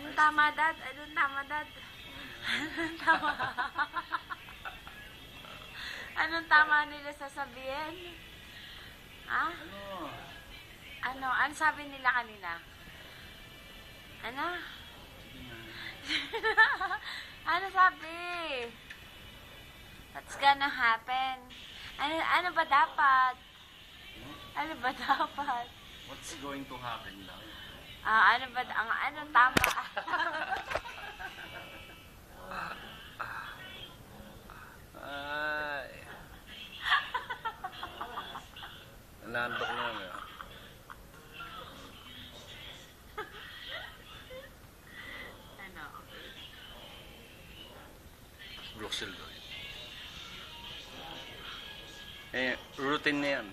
Anong tama, Dad? Anong tama, Dad? Anong tama? Anong tama nila sasabihin? Ha? Ano? Ano sabi nila kanina? Ano? Ano sabi? What's gonna happen? Ano ba dapat? Ano ba dapat? What's going to happen lang? Ano ba? Ano tama? Ay. Nandok na yun. Ano? Bruxelles doon. Routine na yan.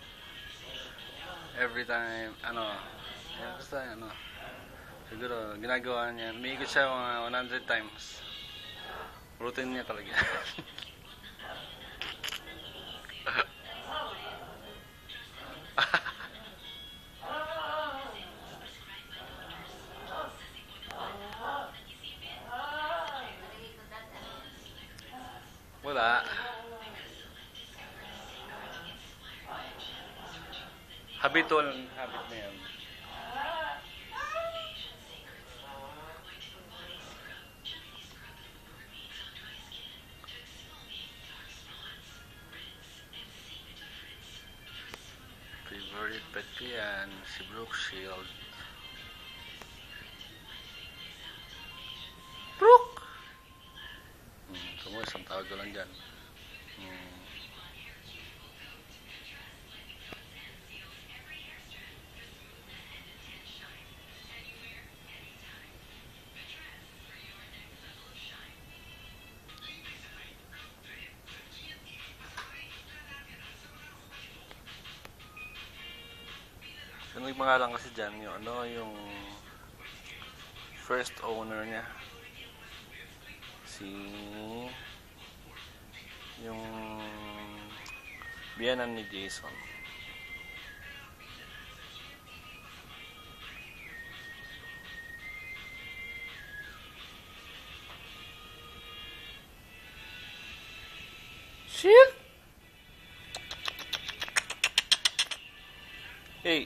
Every time, basta, siguro, ginagawa niya. Umiikot siya mga 100 times. Routine niya talaga. Wala. Habitual habit na yan. Favorite pet ko yan, si Brooke Shield. Brooke! Tumo, isang tawag ko lang dyan. Yung nagpangalan kasi dyan, yung first owner niya. Yung biyanan ni Jason. Shit! Hey!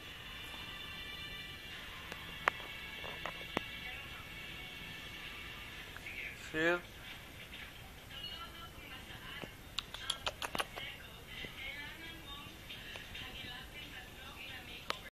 Shit!